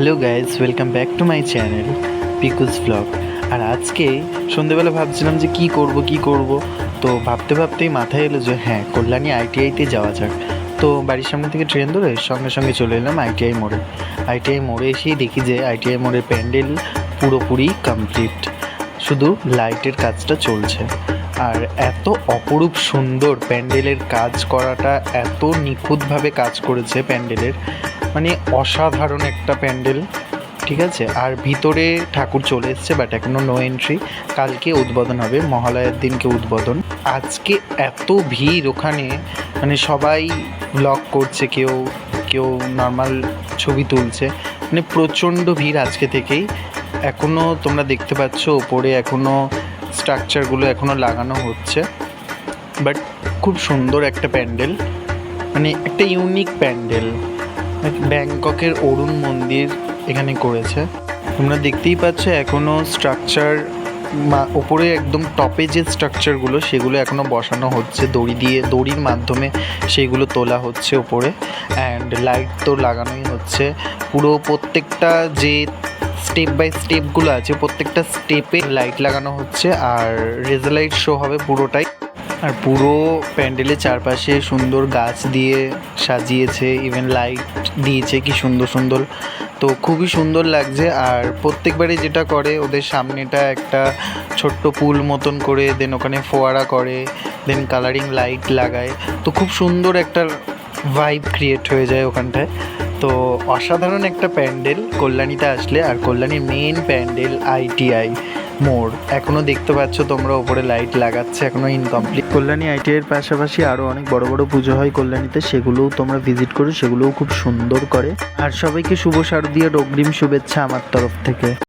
Hello guys, welcome back to my channel Piku's blog. আর আজকে সন্ধেবেলা ভাবছিলাম যে কি করব, তো ভাবতে ভাবতেই মাথায় এলো যে হ্যাঁ, কল্যাণী আইটিআইতে যাওয়া যাক। তো বাড়ির সামনে থেকে ট্রেন ধরে সঙ্গে সঙ্গে চলে এলাম আইটিআই মোড়ে এসেই দেখি যে আইটিআই মোড়ের প্যান্ডেল পুরোপুরি কমপ্লিট, শুধু লাইটের কাজটা চলছে। আর এত অপরূপ সুন্দর প্যান্ডেলের কাজ করাটা, এত নিখুঁতভাবে কাজ করেছে প্যান্ডেলের, মানে অসাধারণ একটা প্যান্ডেল। ঠিক আছে, আর ভিতরে ঠাকুর চলে এসছে, বাট এখনও নো এন্ট্রি। কালকে উদ্বোধন হবে, মহালয়ার দিনকে উদ্বোধন। আজকে এত ভিড় ওখানে, মানে সবাই ব্লগ করছে, কেউ কেউ নর্মাল ছবি তুলছে, মানে প্রচণ্ড ভিড় আজকে থেকেই। এখনও তোমরা দেখতে পাচ্ছ ওপরে এখনও স্ট্রাকচারগুলো এখনও লাগানো হচ্ছে, বাট খুব সুন্দর একটা প্যান্ডেল, মানে একটা ইউনিক প্যান্ডেল। ব্যাংককের অরুণ মন্দির এখানে করেছে, তোমরা দেখতেই পাচ্ছ। এখনও স্ট্রাকচার ওপরে একদম টপে যে স্ট্রাকচারগুলো সেগুলো এখনও বসানো হচ্ছে, দড়ির মাধ্যমে সেইগুলো তোলা হচ্ছে ওপরে। অ্যান্ড লাইট তো লাগানোই হচ্ছে, পুরো প্রত্যেকটা যে স্টেপ বাই স্টেপগুলো আছে প্রত্যেকটা স্টেপে লাইট লাগানো হচ্ছে, আর রেজার শো হবে পুরোটাই। আর পুরো প্যান্ডেলের চারপাশে সুন্দর গাছ দিয়ে সাজিয়েছে, ইভেন লাইট দিয়েছে কি সুন্দর সুন্দর, তো খুবই সুন্দর লাগছে। আর প্রত্যেকবারে যেটা করে, ওদের সামনেটা একটা ছোট্ট পুল মতন করে, দেন ওখানে ফোয়ারা করে, দেন কালারিং লাইট লাগায়, তো খুব সুন্দর একটা ভাইব ক্রিয়েট হয়ে যায় ওখানটায়। তো অসাধারণ একটা প্যান্ডেল কল্যাণীতে আসলে। আর কল্যাণীর মেন প্যান্ডেল আইটিআই মোড়, এখনও দেখতে পাচ্ছ তোমরা ওপরে লাইট লাগাচ্ছে, এখনও ইনকমপ্লিট। কল্যাণী আইটিআইয়ের পাশাপাশি আরও অনেক বড় বড় পুজো হয় কল্যাণীতে, সেগুলোও তোমরা ভিজিট করো, সেগুলোও খুব সুন্দর করে। আর সবাইকে শুভ শারদীয়ার অগ্রিম শুভেচ্ছা আমার তরফ থেকে।